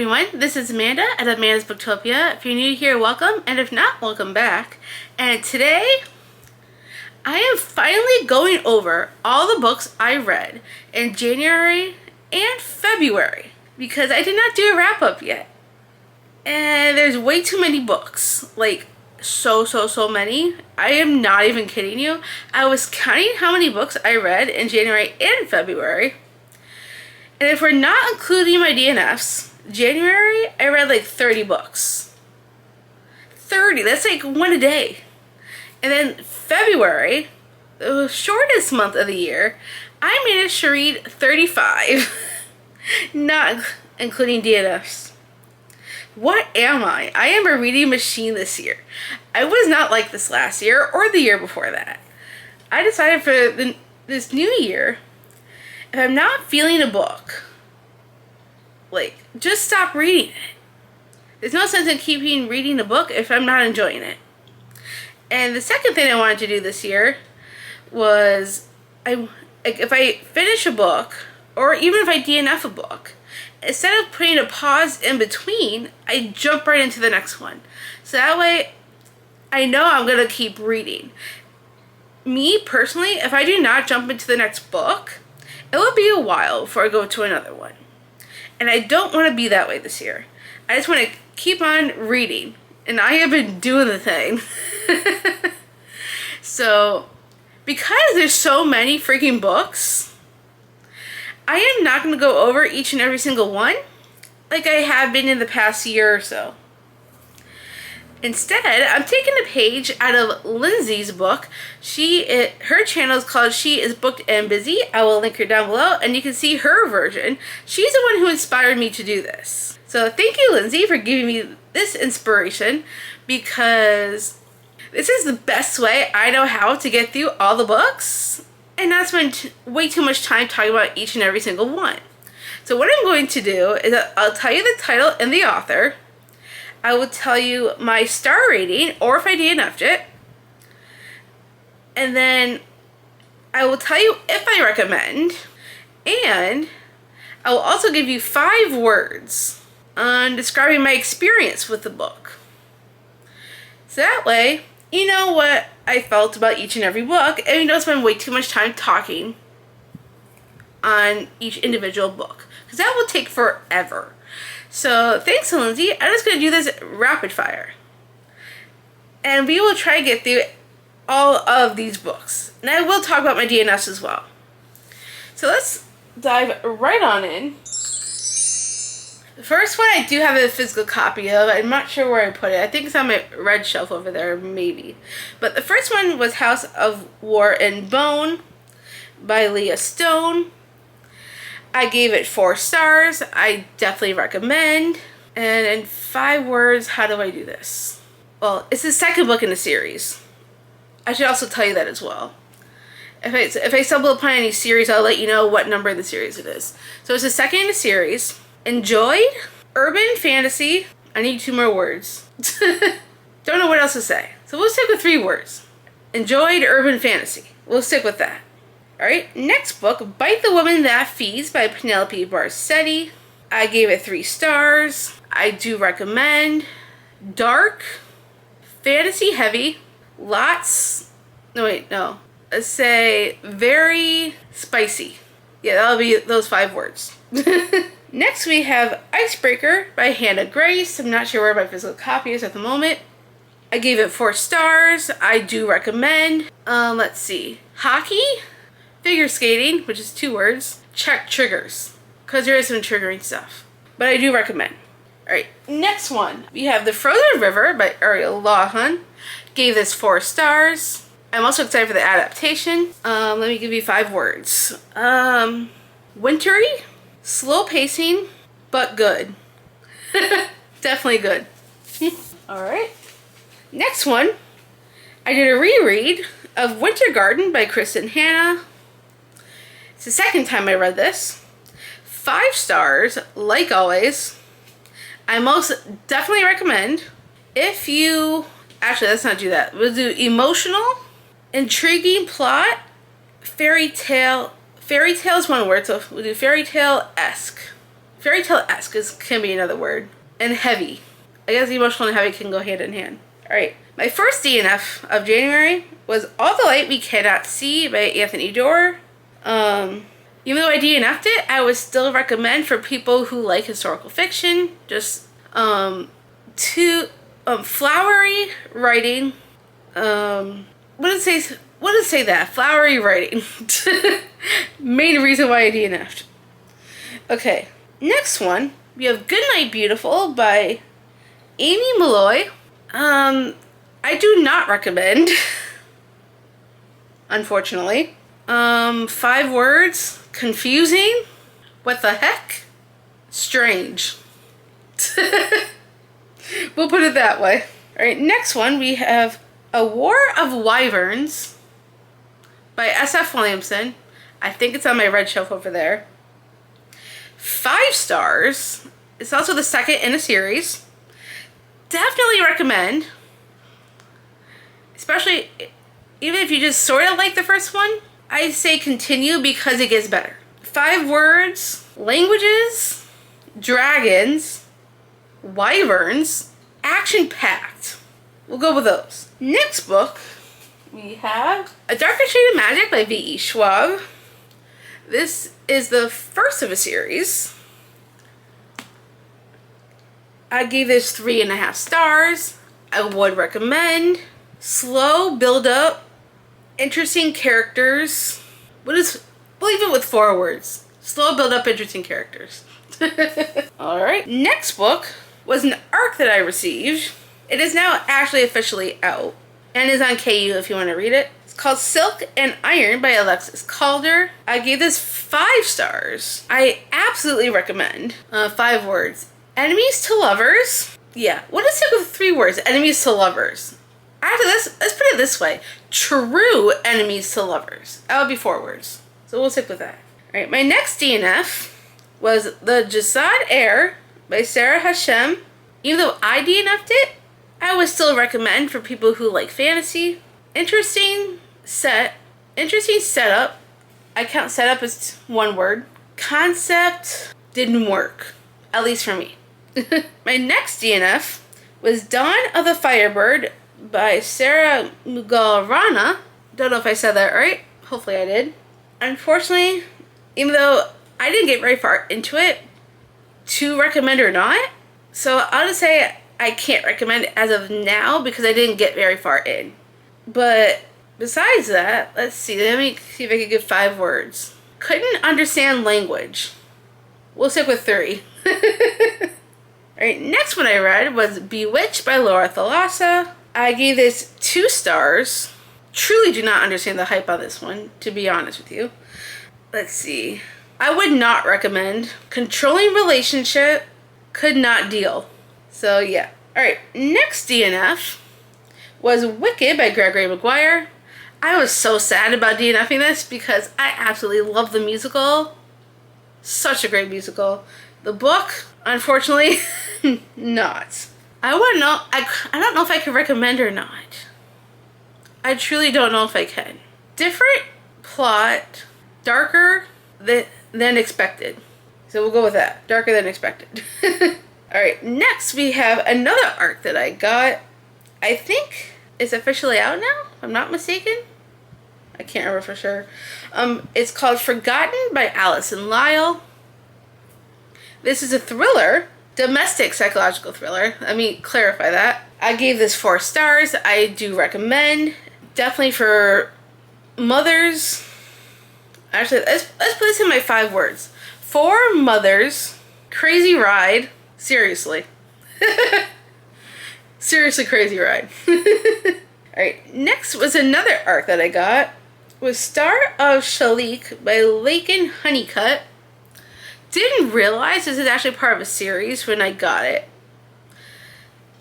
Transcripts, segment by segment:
everyone, this is Amanda at Amanda's Booktopia. If you're new here, welcome, and if not, welcome back. And today, I am finally going over all the books I read in January and February, because I did not do a wrap-up yet. And there's way too many books, like so many. I am not even kidding you. I was counting how many books I read in January and February. And if we're not including my DNFs, January, I read like 30 books. 30, that's like one a day. And then February, the shortest month of the year, I managed to read 35, not including DNFs. What am I? I am a reading machine this year. I was not like this last year or the year before that. I decided for this new year, if I'm not feeling a book, like, just stop reading it. There's no sense in keeping reading a book if I'm not enjoying it. And the second thing I wanted to do this year was, if I finish a book, or even if I DNF a book, instead of putting a pause in between, I jump right into the next one. So that way, I know I'm going to keep reading. Me, personally, if I do not jump into the next book, it will be a while before I go to another one. And I don't want to be that way this year. I just want to keep on reading. And I have been doing the thing. So, because there's so many freaking books, I am not going to go over each and every single one like I have been in the past year or so. Instead, I'm taking a page out of Lindsay's book. Her channel is called She is Booked and Busy. I will link her down below, and you can see her version. She's the one who inspired me to do this. So thank you, Lindsay, for giving me this inspiration, because this is the best way I know how to get through all the books and not spend way too much time talking about each and every single one. So what I'm going to do is I'll tell you the title and the author. I will tell you my star rating, or if I DNF'd it. And then I will tell you if I recommend. And I will also give you 5 words on describing my experience with the book. So that way, you know what I felt about each and every book, and you don't spend way too much time talking on each individual book, because that will take forever. So thanks, Lindsay. I'm just going to do this rapid fire. And we will try to get through all of these books. And I will talk about my DNFs as well. So let's dive right on in. The first one I do have a physical copy of. I'm not sure where I put it. I think it's on my red shelf over there, maybe. But the first one was House of War and Bone by Leah Stone. I gave it 4 stars. I definitely recommend. And in 5 words, how do I do this? Well, it's the second book in the series. I should also tell you that as well. If I stumble upon any series, I'll let you know what number in the series it is. So it's the second in the series. Enjoyed. Urban fantasy. I need 2 more words. Don't know what else to say. So we'll stick with 3 words. Enjoyed urban fantasy. We'll stick with that. Alright, next book, Bite the Woman That Feeds by Penelope Barsetti. I gave it 3 stars. I do recommend. Dark, fantasy heavy, let's say very spicy. Yeah, that'll be those 5 words. Next we have Icebreaker by Hannah Grace. I'm not sure where my physical copy is at the moment. I gave it 4 stars. I do recommend. Let's see. Hockey, figure skating, which is 2 words. Check triggers, because there is some triggering stuff. But I do recommend. Alright, next one. We have The Frozen River by Ariel Lawhon. Gave this 4 stars. I'm also excited for the adaptation. Let me give you 5 words. Wintry, slow pacing, but good. Definitely good. Alright. Next one. I did a reread of Winter Garden by Kristen Hanna. It's the second time I read this. 5 stars, like always. I most definitely recommend. If you... Actually, let's not do that. We'll do emotional, intriguing plot, fairy tale is 1 word, so we'll do fairy tale-esque. Fairy tale-esque can be another word. And heavy. I guess emotional and heavy can go hand in hand. Alright, my first DNF of January was All the Light We Cannot See by Anthony Doerr. Even though I DNF'd it, I would still recommend for people who like historical fiction. Just flowery writing. What did it say that? Flowery writing. Main reason why I DNF'd. Okay, next one. We have Goodnight Beautiful by Amy Malloy. I do not recommend. Unfortunately. 5 words. Confusing. What the heck? Strange. We'll put it that way. Alright, next one we have A War of Wyverns by S.F. Williamson. I think it's on my red shelf over there. 5 stars. It's also the second in a series. Definitely recommend. Especially, even if you just sort of like the first one, I say continue because it gets better. 5 words, languages, dragons, wyverns, action-packed. We'll go with those. Next book, we have A Darker Shade of Magic by V.E. Schwab. This is the first of a series. I gave this 3.5 stars. I would recommend. Slow build up, interesting characters. We'll leave it with 4 words. Slow build up, interesting characters. Alright, next book was an ARC that I received. It is now actually officially out and is on KU if you want to read it. It's called Silk and Iron by Alexis Calder. I gave this 5 stars. I absolutely recommend. 5 words. Enemies to lovers. Yeah, what is it with 3 words? Enemies to lovers. After this, let's put it this way. True enemies to lovers. That would be 4 words. So we'll stick with that. Alright, my next DNF was The Jasad Heir by Sarah Hashem. Even though I DNF'd it, I would still recommend for people who like fantasy. Interesting setup. I count setup as 1 word. Concept didn't work. At least for me. My next DNF was Dawn of the Firebird by Sarah Mugalrana. Don't know if I said that right. Hopefully I did. Unfortunately, even though I didn't get very far into it, to recommend or not, so I'll just say I can't recommend it as of now because I didn't get very far in. But besides that, let's see. Let me see if I can give 5 words. Couldn't understand language. We'll stick with 3. Alright, next one I read was Bewitched by Laura Thalassa. I gave this 2 stars. Truly do not understand the hype on this one, to be honest with you. Let's see. I would not recommend. Controlling relationship, could not deal. So yeah. Alright, next DNF was Wicked by Gregory Maguire. I was so sad about DNFing this because I absolutely love the musical. Such a great musical. The book, unfortunately, not. I don't know if I can recommend or not. I truly don't know if I can. Different plot, darker than expected. So we'll go with that. Darker than expected. Alright, next we have another ARC that I got. I think it's officially out now, if I'm not mistaken. I can't remember for sure. It's called Forgotten by Alison Lyle. This is a thriller. Domestic psychological thriller. Let me clarify that. I gave this 4 stars. I do recommend. Definitely for mothers. Actually, let's put this in my 5 words. For mothers. Crazy ride. Seriously. Seriously crazy ride. Alright, next was another ARC that I got. It was Star of Shalik by Laken Honeycutt. Didn't realize this is actually part of a series when I got it.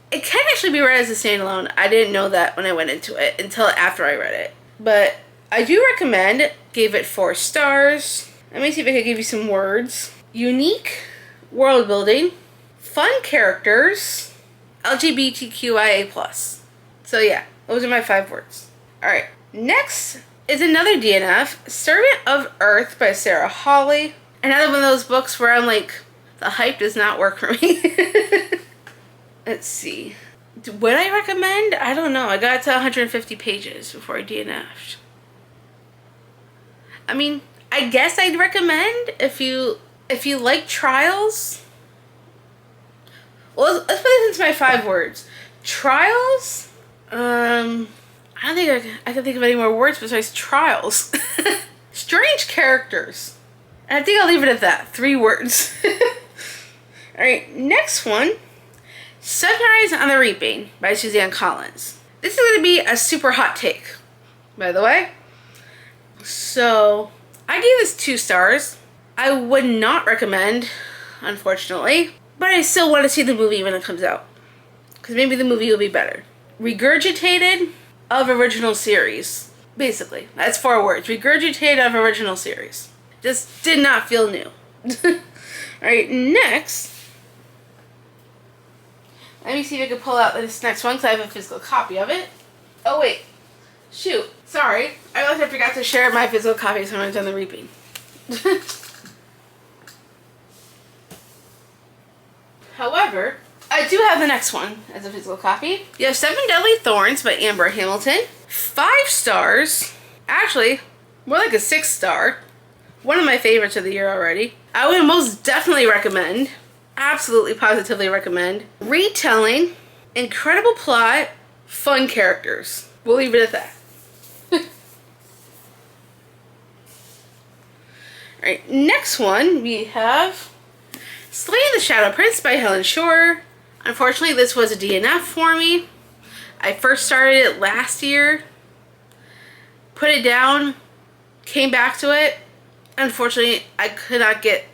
It can actually be read as a standalone. I didn't know that when I went into it until after I read it. But I do recommend it. Gave it 4 stars. Let me see if I can give you some words. Unique world building. Fun characters. LGBTQIA+. So yeah, those are my 5 words. Alright, next is another DNF. Servant of Earth by Sarah Hawley. Another one of those books where I'm like The hype does not work for me. Let's see. Would I recommend? I don't know. I got to 150 pages before I DNF'd. I mean, I guess I'd recommend if you like trials. Well, let's put this into my 5 words. Trials? I don't think I can think of any more words besides trials. Strange characters. And I think I'll leave it at that. 3 words. Alright, next one. Sunrise on the Reaping by Suzanne Collins. This is going to be a super hot take, by the way. So, I gave this 2 stars. I would not recommend, unfortunately. But I still want to see the movie when it comes out. Because maybe the movie will be better. Regurgitated of original series. Basically. That's 4 words. Regurgitated of original series. Just did not feel new. Alright, next. Let me see if I can pull out this next one because I have a physical copy of it. Oh wait. Shoot. Sorry. I realized I forgot to share my physical copies when I was on the Reaping. However, I do have the next one as a physical copy. You have 7 Deadly Thorns by Amber Hamilton. 5 stars. Actually, more like a 6 star. One of my favorites of the year already. I would most definitely recommend. Absolutely, positively recommend. Retelling, incredible plot, fun characters. We'll leave it at that. Alright, next one we have Slaying the Shadow Prince by Helen Shore. Unfortunately, this was a DNF for me. I first started it last year, put it down, came back to it. Unfortunately, I could not get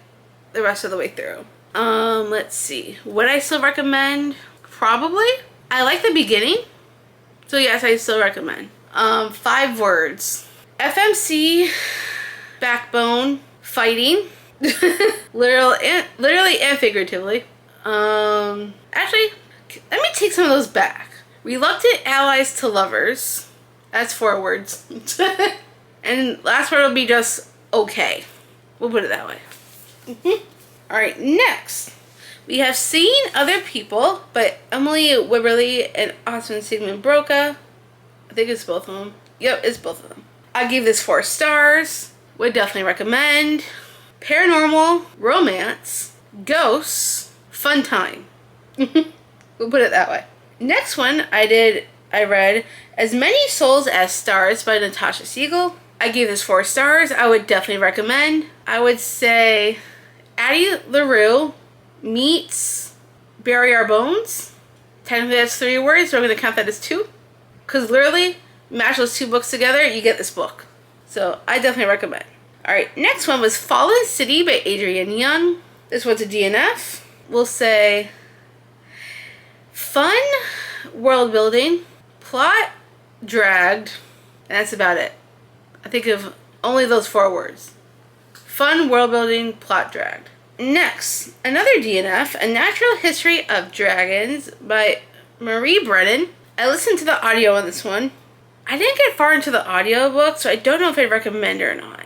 the rest of the way through. Let's see. Would I still recommend? Probably. I like the beginning. So yes, I still recommend. 5 words. FMC, backbone, fighting. Literally and figuratively. Actually, let me take some of those back. Reluctant allies to lovers. That's 4 words. And last word will be just okay. We'll put it that way. Alright, next. We have Seeing Other People by Emily Wibberley and Osmond Sigmund Broca. I think it's both of them. Yep, it's both of them. I give this 4 stars. Would definitely recommend. Paranormal, romance, ghosts, fun time. We'll put it that way. Next one I read As Many Souls as Stars by Natasha Siegel. I gave this 4 stars. I would definitely recommend. I would say Addie LaRue meets Bury Our Bones. Technically that's 3 words, so I'm going to count that as 2. Because literally, match those 2 books together, you get this book. So I definitely recommend. Alright, next one was Fallen City by Adrienne Young. This one's a DNF. We'll say fun, world building, plot, dragged, and that's about it. I think of only those 4 words. Fun, world building, plot, dragged. Next, another DNF, A Natural History of Dragons by Marie Brennan. I listened to the audio on this one. I didn't get far into the audiobook, so I don't know if I'd recommend it or not.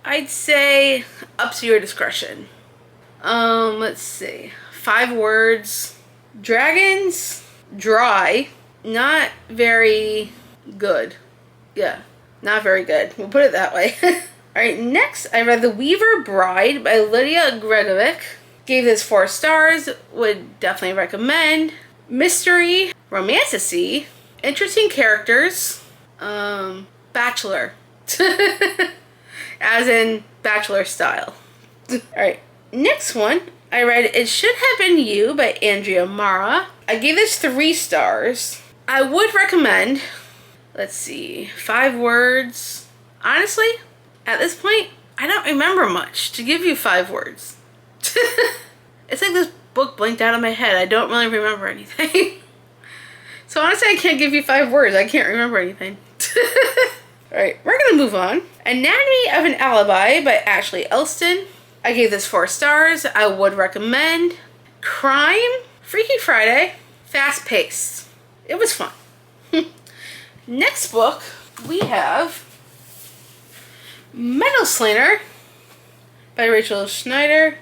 I'd say up to your discretion. Let's see. 5 words. Dragons, dry, not very good. Yeah, not very good. We'll put it that way. Alright, next I read The Weaver Bride by Lydia Gregovic. Gave this 4 stars. Would definitely recommend. Mystery, romanticy, interesting characters, bachelor. As in bachelor style. Alright, next one I read It Should Have Been You by Andrea Mara. I gave this 3 stars. I would recommend, let's see, 5 words. Honestly, at this point, I don't remember much to give you 5 words. It's like this book blinked out of my head. I don't really remember anything. So honestly, I can't give you 5 words. I can't remember anything. Alright, we're going to move on. Anatomy of an Alibi by Ashley Elston. I gave this 4 stars. I would recommend. Crime, Freaky Friday, fast paced. It was fun. Next book, we have Metal Slainer by Rachel Schneider.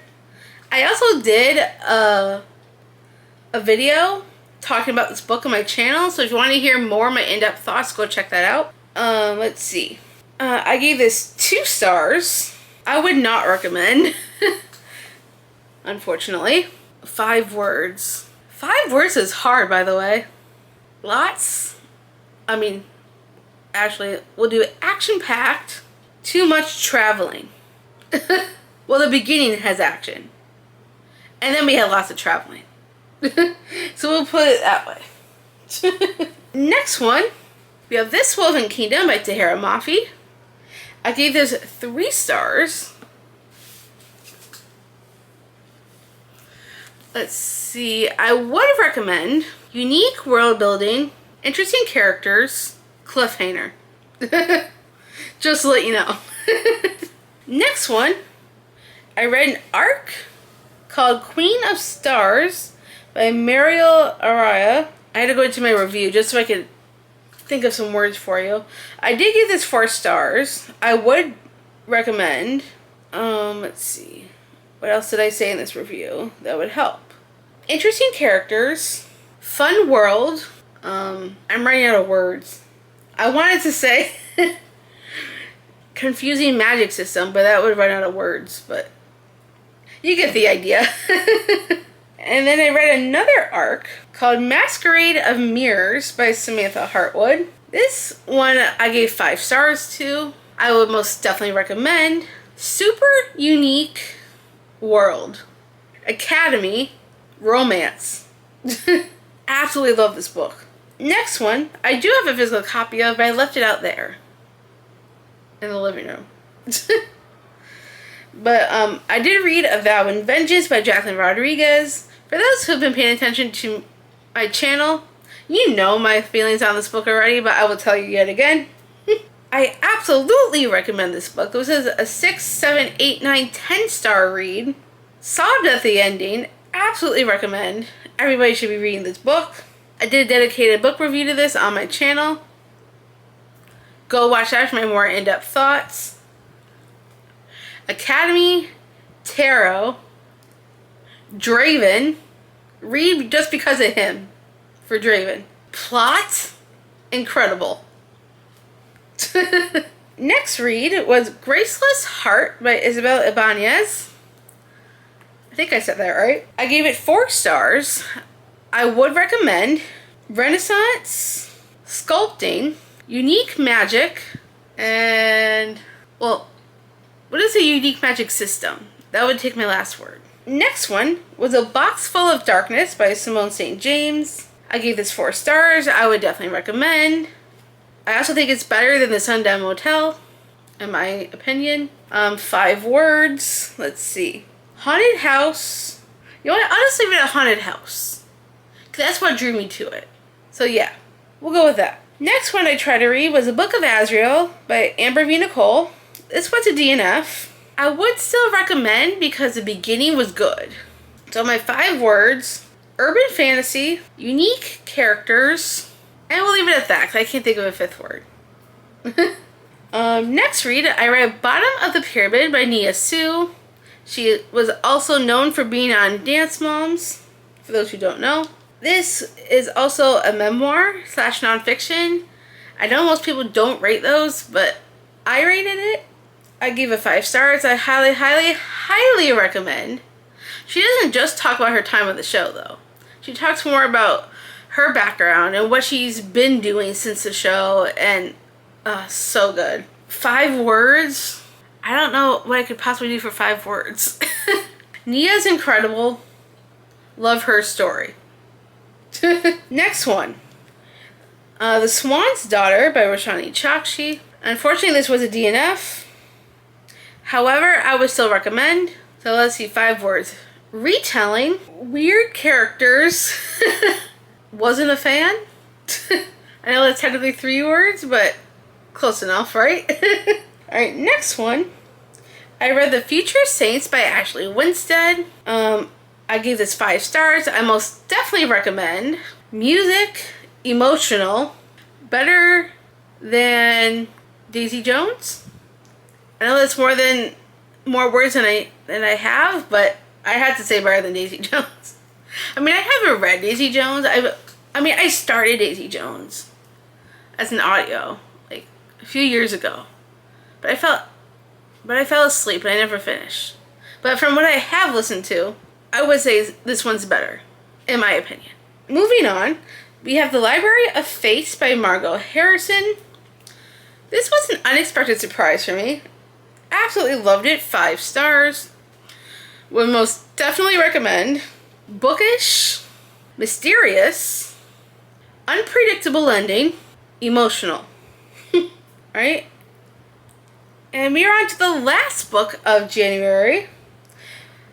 I also did a video talking about this book on my channel, so if you want to hear more of my in-depth thoughts, go check that out. Let's see. I gave this 2 stars. I would not recommend, unfortunately. 5 words. 5 words is hard, by the way. Lots. I mean, actually, we'll do action-packed. Too much traveling. Well, the beginning has action. And then we had lots of traveling. So we'll put it that way. Next one, we have This Woven Kingdom by Tahira Mafi. I gave this 3 stars. Let's see, I would recommend unique world building, interesting characters, cliffhanger. Just to let you know. Next one, I read an arc called Queen of Stars by Mariel Araya. I had to go into my review just so I could think of some words for you. I did give this 4 stars. I would recommend. Let's see. What else did I say in this review that would help? Interesting characters. Fun world. I'm running out of words. I wanted to say confusing magic system, but that would run out of words, but you get the idea. And then I read another arc called Masquerade of Mirrors by Samantha Hartwood. This one I gave 5 stars to. I would most definitely recommend. Super unique world. Academy. Romance. Absolutely love this book. Next one, I do have a physical copy of, but I left it out there. In the living room. But I did read A Vow in Vengeance by Jacqueline Rodriguez. For those who have been paying attention to my channel, you know my feelings on this book already, but I will tell you yet again. I absolutely recommend this book. This is a 6, 7, 8, 9, 10 star read. Sobbed at the ending. Absolutely recommend. Everybody should be reading this book. I did a dedicated book review to this on my channel. Go watch that for my more in-depth thoughts. Academy, Tarot, Draven. Read just because of him for Draven. Plot, incredible. Next read was Graceless Heart by Isabel Ibanez. I think I said that right. I gave it 4 stars. I would recommend Renaissance, Sculpting, Unique Magic, and, well, what is a unique magic system? That would take my last word. Next one was A Box Full of Darkness by Simone St. James. I gave this 4 stars. I would definitely recommend. I also think it's better than The Sundown Motel, in my opinion. 5 words. Let's see. Haunted house. You know what? I'll just leave it a haunted house. Because that's what drew me to it. So yeah, we'll go with that. Next one I tried to read was A Book of Azrael by Amber V. Nicole. This one's a DNF. I would still recommend because the beginning was good. So my 5 words, urban fantasy, unique characters, and we'll leave it at that because I can't think of a 5th word. Next read, I read Bottom of the Pyramid by Nia Sue. She was also known for being on Dance Moms, for those who don't know. This is also a memoir / nonfiction. I know most people don't rate those, but I rated it. I gave it 5 stars. I highly, highly, highly recommend. She doesn't just talk about her time on the show, though. She talks more about her background and what she's been doing since the show, and so good. 5 words. I don't know what I could possibly do for 5 words. Nia's incredible. Love her story. Next one. The Swan's Daughter by Roshani Chakshi. Unfortunately, this was a DNF. However, I would still recommend. So let's see, 5 words. Retelling. Weird characters. Wasn't a fan. I know that's technically 3 words, but close enough, right? Alright, next one. I read The Future Saints by Ashley Winstead. I gave this 5 stars. I most definitely recommend. Music, emotional, better than Daisy Jones. I know that's more words than I have, but I had to say better than Daisy Jones. I mean, I haven't read Daisy Jones. I started Daisy Jones as an audio like a few years ago, but I fell asleep and I never finished. But from what I have listened to, I would say this one's better, in my opinion. Moving on, we have The Library of Fates by Margot Harrison. This was an unexpected surprise for me. Absolutely loved it. 5 stars. Would most definitely recommend. Bookish, mysterious, unpredictable ending, emotional. Right? And we are on to the last book of January.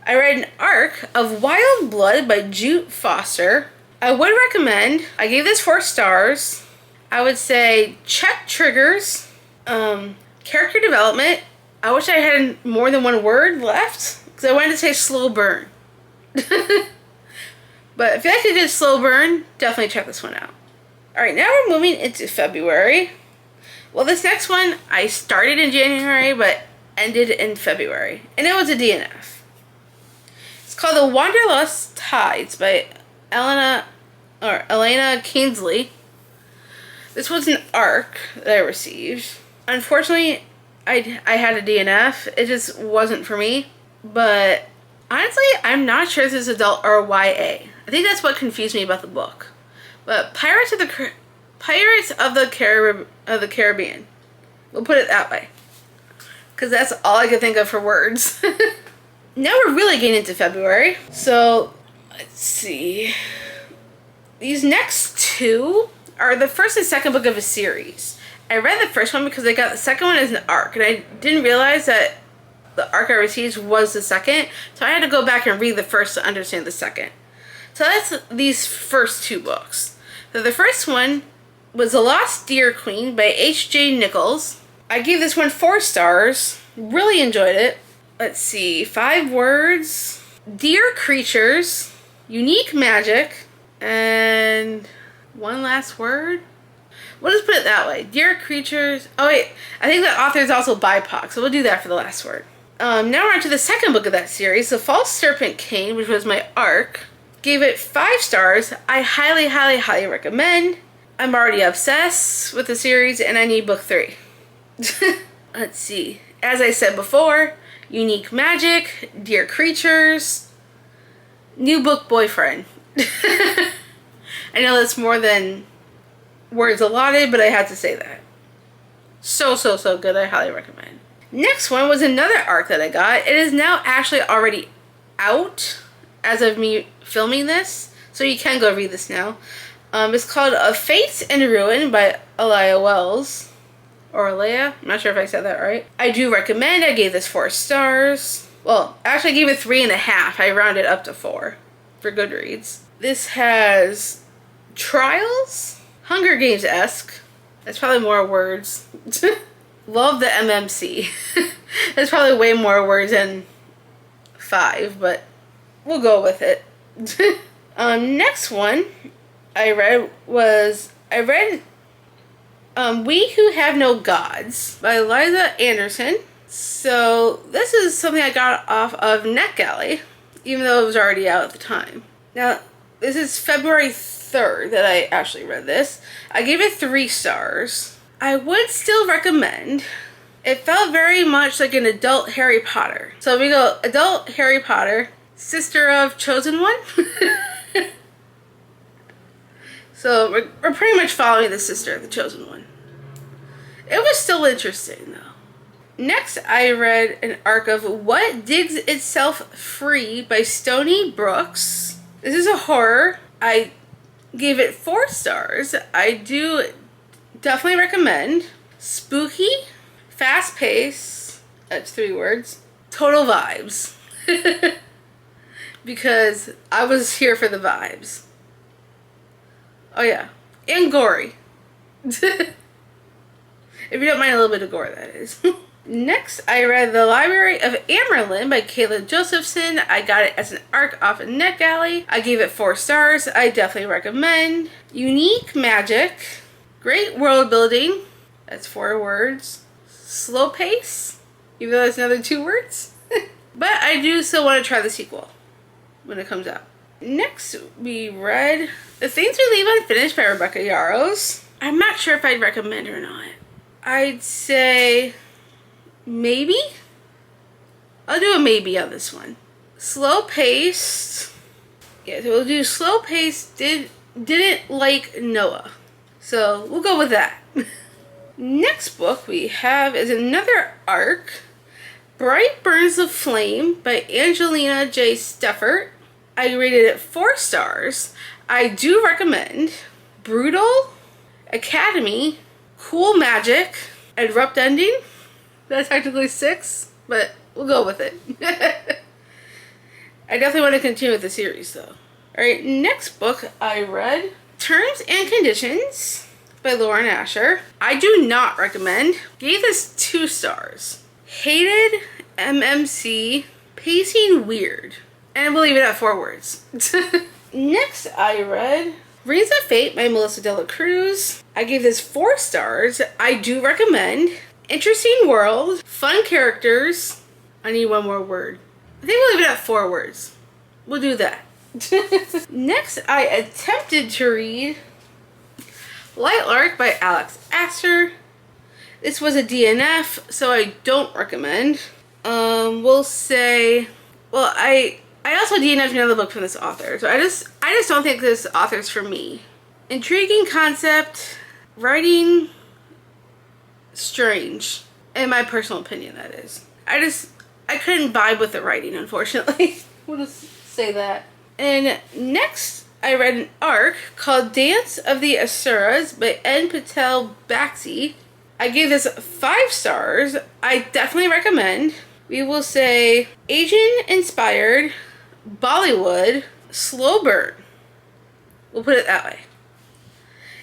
I read an arc of Wild Blood by Jute Foster. I would recommend. I gave this 4 stars. I would say check triggers. Character development. I wish I had more than 1 word left because I wanted to say slow burn. But if you like to do slow burn, definitely check this one out. Alright, now we're moving into February. Well, this next one I started in January but ended in February. And it was a DNF. It's called The Wanderlust Tides by Elena Kingsley. This was an arc that I received. Unfortunately, I had a DNF. It just wasn't for me. But honestly, I'm not sure if this is adult or YA. I think that's what confused me about the book. But Pirates of the Caribbean. We'll put it that way. Because that's all I could think of for words. Now we're really getting into February. So, let's see. These next 2 are the first and second book of a series. I read the first one because I got the second one as an arc. And I didn't realize that the arc I received was the second. So I had to go back and read the first to understand the second. So that's these first 2 books. So the first one was The Lost Deer Queen by H.J. Nichols. I gave this one 4 stars. Really enjoyed it. Let's see. 5 words. Deer creatures. Unique magic. And 1 last word. We'll just put it that way. Deer creatures. Oh wait. I think the author is also BIPOC. So we'll do that for the last word. Now we're on to the second book of that series. The False Serpent King, which was my arc. Gave it 5 stars. I highly, highly, highly recommend. I'm already obsessed with the series and I need book 3. Let's see. As I said before, unique magic, dear creatures, new book boyfriend. I know that's more than words allotted, but I had to say that. So good. I highly recommend. Next one was another arc that I got. It is now actually already out as of me filming this, so you can go read this now. It's called A Fates and Ruin by Alea Wells. Or Alea. I'm not sure if I said that right. I do recommend. I gave this 4 stars. Well, actually I gave it 3.5. I rounded up to 4 for GoodReads. This has trials? Hunger Games-esque. That's probably more words. Love the MMC. That's probably way more words than 5, but we'll go with it. Next one I read We Who Have No Gods by Liza Anderson. So this is something I got off of NetGalley, even though it was already out at the time. Now, this is February 3rd that I actually read this. I gave it 3 stars. I would still recommend. It felt very much like an adult Harry Potter. So we go adult Harry Potter, sister of Chosen One. So we're pretty much following the sister of the Chosen One. It was still interesting though. Next I read an arc of What Digs Itself Free by Stony Brooks. This is a horror. I gave it 4 stars. I do definitely recommend. Spooky, fast pace, that's 3 words, total vibes. Because I was here for the vibes. Oh yeah, and gory. If you don't mind a little bit of gore, that is. Next, I read The Library of Amerlin by Kayla Josephson. I got it as an arc off of NetGalley. I gave it 4 stars. I definitely recommend. Unique magic. Great world building. That's 4 words. Slow pace. Even though that's another 2 words. But I do still want to try the sequel. when it comes out. Next, we read The Things We Leave Unfinished by Rebecca Yarros. I'm not sure if I'd recommend or not. I'd say maybe. I'll do a maybe on this one. Slow paced. Yeah, so we'll do slow paced. Didn't like Noah. So we'll go with that. Next book we have is another arc. Bright Burns of Flame by Angelina J. Steffert. I rated it 4 stars. I do recommend. Brutal, Academy, Cool Magic, Abrupt Ending. That's technically 6, but we'll go with it. I definitely want to continue with the series though. Alright, next book I read, Terms and Conditions by Lauren Asher. I do not recommend. Gave this 2 stars. Hated, MMC, pacing weird. And we'll leave it at 4 words. Next I read Rings of Fate by Melissa De La Cruz. I gave this 4 stars. I do recommend. Interesting world, fun characters. I need one more word. I think we'll leave it at 4 words. We'll do that. Next I attempted to read Light Lark by Alex Astor. This was a DNF, so I don't recommend. We'll say, well, I also DNF'd another book from this author, so I just don't think this author's for me. Intriguing concept, writing strange, in my personal opinion, that is. I couldn't vibe with the writing, unfortunately. We'll just say that. And next, I read an arc called Dance of the Asuras by N. Patel Baxi. I gave this 5 stars. I definitely recommend. We will say Asian-inspired, Bollywood, slow burn. We'll put it that way.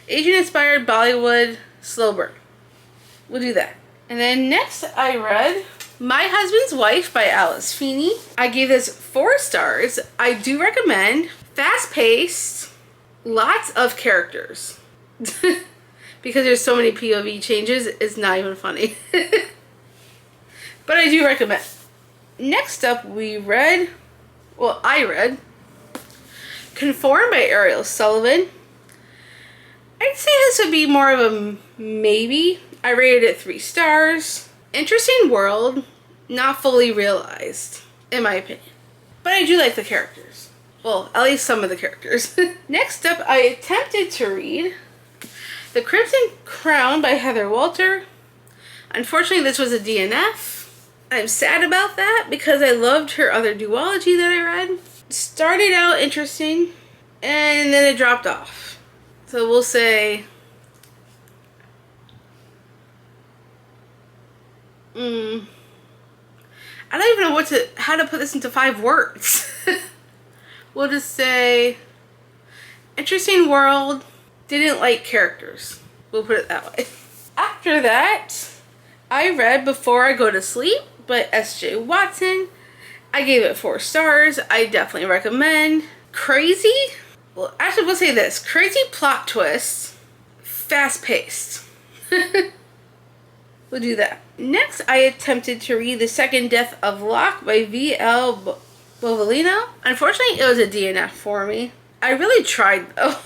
Asian-inspired, Bollywood, slow burn. We'll do that. And then next I read My Husband's Wife by Alice Feeney. I gave this 4 stars. I do recommend. Fast-paced, lots of characters. Because there's so many POV changes, it's not even funny. But I do recommend. Next up I read Conform by Ariel Sullivan. I'd say this would be more of a maybe. I rated it 3 stars. Interesting world, not fully realized, in my opinion. But I do like the characters. Well, at least some of the characters. Next up, I attempted to read The Crimson Crown by Heather Walter. Unfortunately, this was a DNF. I'm sad about that because I loved her other duology that I read. Started out interesting, and then it dropped off. So we'll say I don't even know how to put this into 5 words. We'll just say interesting world, didn't like characters. We'll put it that way. After that, I read Before I Go to Sleep by S.J. Watson. I gave it 4 stars. I definitely recommend. Crazy? Well, actually, we'll say this. Crazy plot twist. Fast-paced. We'll do that. Next, I attempted to read The Second Death of Locke by V.L. Bovellino. Unfortunately, it was a DNF for me. I really tried, though.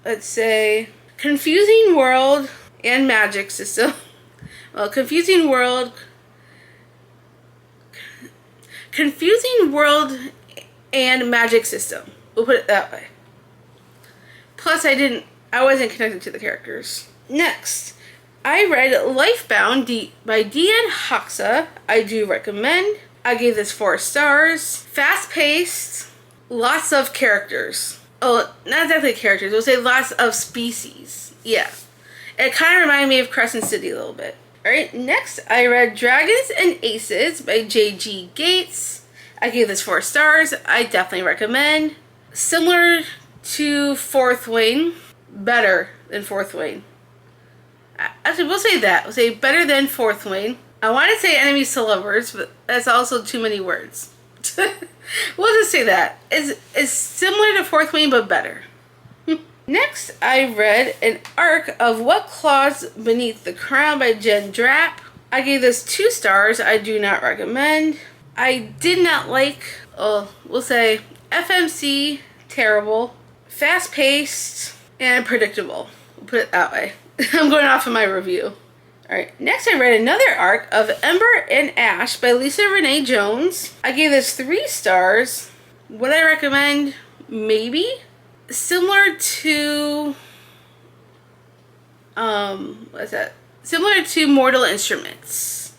Let's say Confusing World and Magic System. Well, Confusing World and Magic System. We'll put it that way. Plus, I wasn't connected to the characters. Next, I read Lifebound by D.N. Hoxa. I do recommend. I gave this 4 stars. Fast-paced, lots of characters. Oh, not exactly characters. We'll say lots of species. Yeah. It kind of reminded me of Crescent City a little bit. Alright, next I read Dragons and Aces by J.G. Gates. I gave this 4 stars. I definitely recommend. Similar to Fourth Wing. Better than Fourth Wing. Actually, we'll say that. We'll say better than Fourth Wing. I want to say enemies to lovers, but that's also too many words. We'll just say that. It's similar to Fourth Wing, but better. Next, I read an arc of What Claws Beneath the Crown by Jen Drapp. I gave this 2 stars. I do not recommend. I did not like, we'll say, FMC, terrible. Fast-paced and predictable. We'll put it that way. I'm going off of my review. Alright, next I read another arc of Ember and Ash by Lisa Renee Jones. I gave this 3 stars. Would I recommend? Maybe. Similar to... what's that? Similar to Mortal Instruments.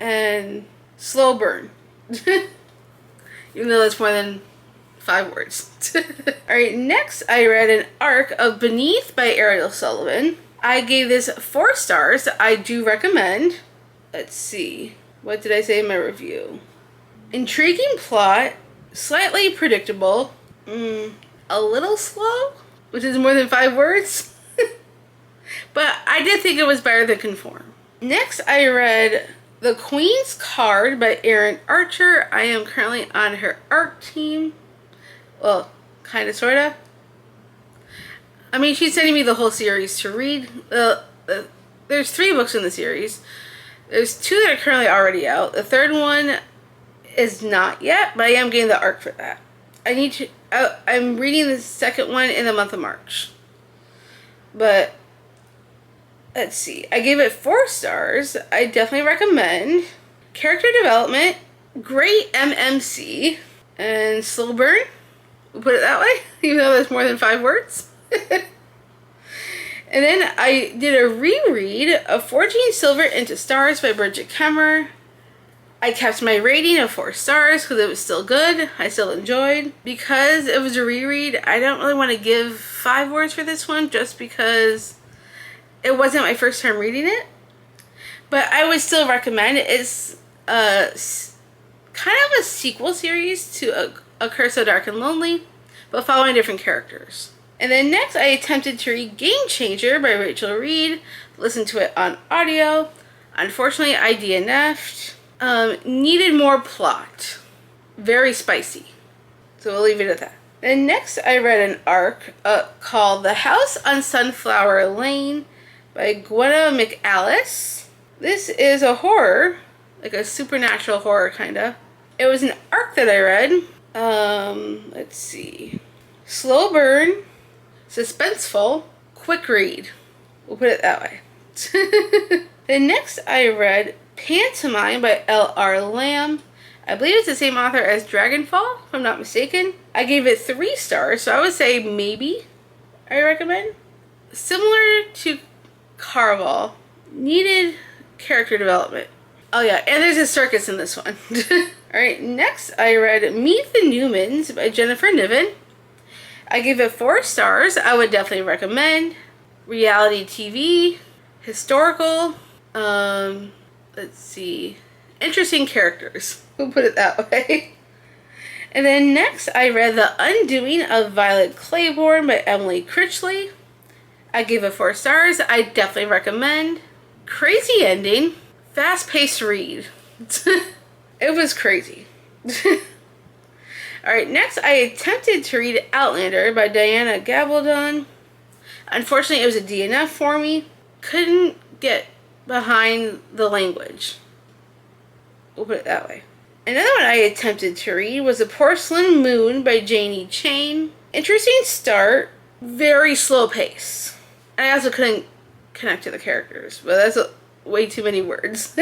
And Slow Burn. Even though that's more than 5 words. Alright, next I read an arc of Beneath by Ariel Sullivan. I gave this 4 stars. I do recommend. Let's see. What did I say in my review? Intriguing plot. Slightly predictable. A little slow. Which is more than 5 words. But I did think it was better than Conform. Next I read The Queen's Card by Erin Archer. I am currently on her ARC team. Well, kind of, sort of. I mean, she's sending me the whole series to read. There's 3 books in the series. There's 2 that are currently already out. The 3rd one is not yet, but I am getting the arc for that. I'm reading the 2nd one in the month of March. But, let's see. I gave it 4 stars. I definitely recommend. Character development, great MMC, and slow burn. We'll put it that way, even though that's more than 5 words. And then I did a reread of Forging Silver into Stars by Bridget Kemmer. I kept my rating of 4 stars because it was still good. I still enjoyed. Because it was a reread, I don't really want to give 5 words for this one just because it wasn't my first time reading it. But I would still recommend it. It's kind of a sequel series to A Curse So Dark and Lonely, but following different characters. And then next I attempted to read Game Changer by Rachel Reed. Listened to it on audio. Unfortunately I DNF'd. Needed more plot. Very spicy. So we'll leave it at that. And next I read an arc called The House on Sunflower Lane by Gwenna McAllis. This is a horror. Like a supernatural horror kinda. It was an arc that I read. Let's see. Slow burn. Suspenseful, quick read. We'll put it that way. Then next I read Pantomime by L.R. Lamb. I believe it's the same author as Dragonfall, if I'm not mistaken. I gave it 3 stars, so I would say maybe I recommend. Similar to Carval, needed character development. Oh yeah, and there's a circus in this one. Alright, next I read Meet the Newmans by Jennifer Niven. I gave it 4 stars. I would definitely recommend. Reality TV, historical, let's see, interesting characters. We'll put it that way. And then next I read The Undoing of Violet Claiborne by Emily Critchley. I gave it 4 stars. I definitely recommend. Crazy ending, fast-paced read. It was crazy. Alright, next I attempted to read Outlander by Diana Gabaldon. Unfortunately, it was a DNF for me. Couldn't get behind the language. We'll put it that way. Another one I attempted to read was The Porcelain Moon by Janie Chain. Interesting start, very slow pace. I also couldn't connect to the characters, but that's way too many words.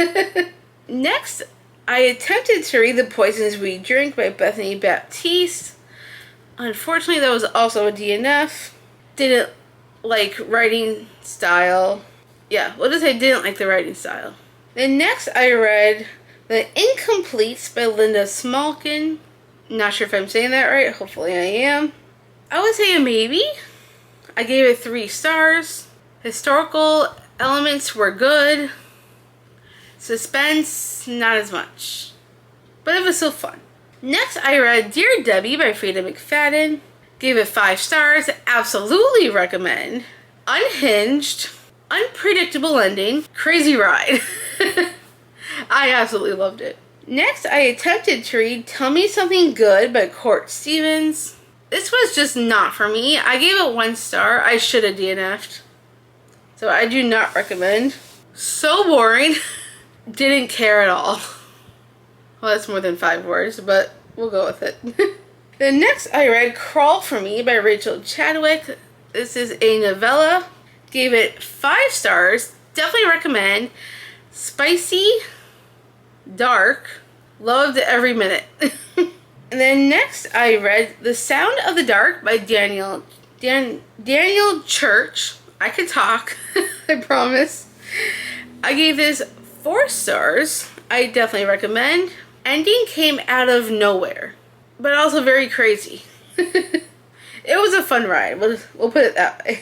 Next, I attempted to read The Poisons We Drink by Bethany Baptiste. Unfortunately, that was also a DNF. Didn't like writing style. Yeah, we'll just say didn't like the writing style. Then next I read The Incompletes by Linda Smolkin. Not sure if I'm saying that right. Hopefully I am. I would say a maybe. I gave it 3 stars. Historical elements were good. Suspense, not as much. But it was still fun. Next, I read Dear Debbie by Frida McFadden. Gave it 5 stars. Absolutely recommend. Unhinged. Unpredictable ending. Crazy ride. I absolutely loved it. Next, I attempted to read Tell Me Something Good by Court Stevens. This was just not for me. I gave it 1 star. I should have DNF'd. So I do not recommend. So boring. Didn't care at all. Well, that's more than 5 words, but we'll go with it. The next I read Crawl For Me by Rachel Chadwick. This is a novella. Gave it 5 stars. Definitely recommend. Spicy, dark, loved every minute. And then next I read The Sound of the Dark by Daniel Church. I can talk, I promise. I gave this 4 stars. I definitely recommend. Ending came out of nowhere, but also very crazy. It was a fun ride, we'll put it that way.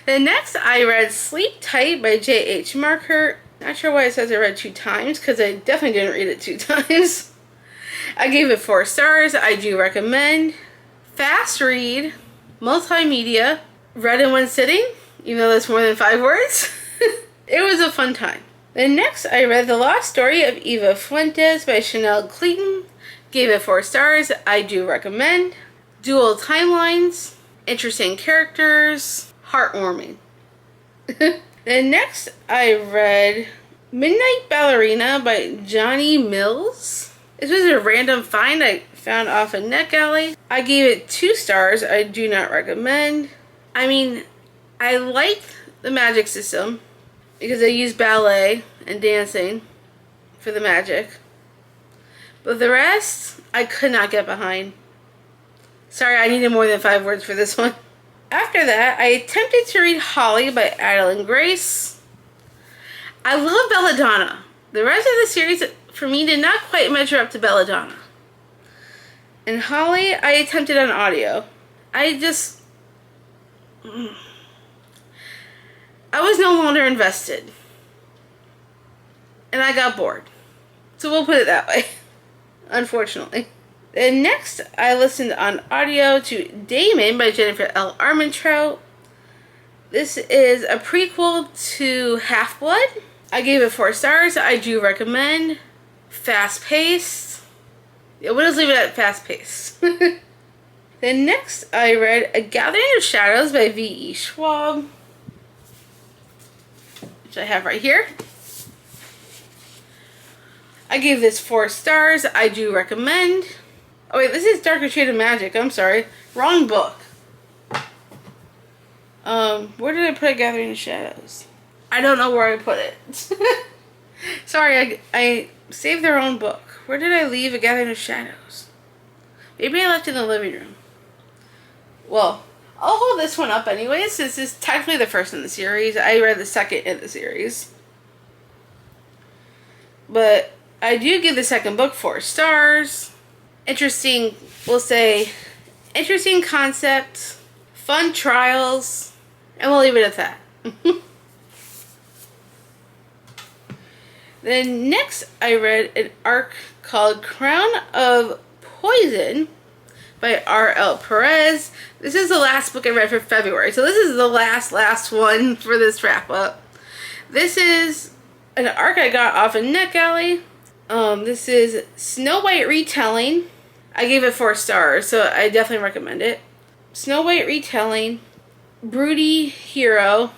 Then next I read Sleep Tight by J.H. Marker. Not sure why it says I read 2 times, because I definitely didn't read it 2 times. I gave it 4 stars. I do recommend. Fast read, multimedia, read in one sitting, even though that's more than 5 words. It was a fun time. Then next I read The Lost Story of Eva Fuentes by Chanel Clayton. Gave it 4 stars. I do recommend. Dual timelines, interesting characters, heartwarming. Then next I read Midnight Ballerina by Johnny Mills. This was a random find I found off a NetGalley. I gave it 2 stars. I do not recommend. I mean, I like the magic system because I use ballet and dancing for the magic. But the rest, I could not get behind. Sorry, I needed more than 5 words for this one. After that, I attempted to read Holly by Adeline Grace. I love Belladonna. The rest of the series, for me, did not quite measure up to Belladonna. And Holly, I attempted on audio. I was no longer invested. And I got bored. So we'll put it that way. Unfortunately. Then next, I listened on audio to Damon by Jennifer L. Armentrout. This is a prequel to Half-Blood. I gave it 4 stars. I do recommend. Fast-paced. Yeah, we'll just leave it at fast-paced. Then next, I read A Gathering of Shadows by V.E. Schwab, which I have right here. I gave this 4 stars. I do recommend. Oh wait, this is Darker Shade of Magic. I'm sorry. Wrong book. Where did I put A Gathering of Shadows? I don't know where I put it. Sorry, I saved the wrong book. Where did I leave A Gathering of Shadows? Maybe I left it in the living room. Well, I'll hold this one up anyways, since this is technically the first in the series. I read the second in the series. But I do give the second book 4 stars. Interesting, we'll say, interesting concept, fun trials, and we'll leave it at that. Then next I read an arc called Crown of Poison by R.L. Perez. This is the last book I read for February, so this is the last one for this wrap up. This is an arc I got off of NetGalley. This is Snow White retelling. I gave it 4 stars, so I definitely recommend it. Snow White retelling, broody hero.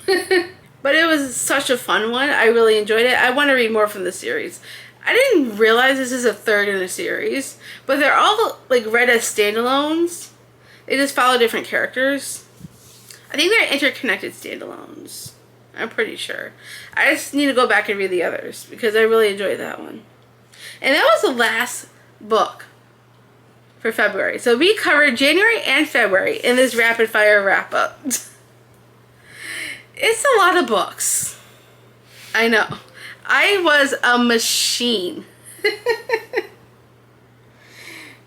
But it was such a fun one. I really enjoyed it. I want to read more from the series. I didn't realize this is a 3rd in a series, but they're all like read as standalones. They just follow different characters. I think they're interconnected standalones. I'm pretty sure. I just need to go back and read the others because I really enjoyed that one. And that was the last book for February. So we covered January and February in this rapid fire wrap up. It's a lot of books. I know. I was a machine.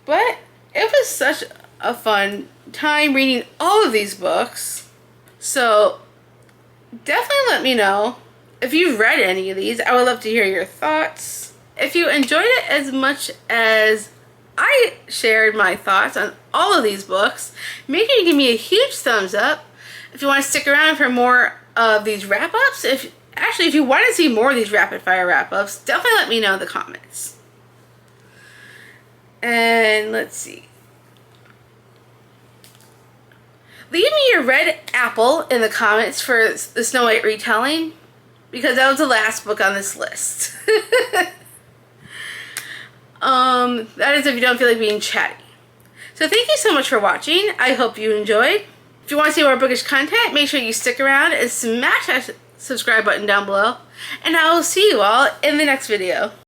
But it was such a fun time reading all of these books. So definitely let me know if you've read any of these. I would love to hear your thoughts. If you enjoyed it as much as I shared my thoughts on all of these books, make sure you give me a huge thumbs up. If you want to stick around for more of these wrap-ups, if you want to see more of these rapid-fire wrap-ups, definitely let me know in the comments. And let's see. Leave me your red apple in the comments for the Snow White retelling, because that was the last book on this list. That is if you don't feel like being chatty. So thank you so much for watching. I hope you enjoyed. If you want to see more bookish content, make sure you stick around and smash that subscribe button down below. And I will see you all in the next video.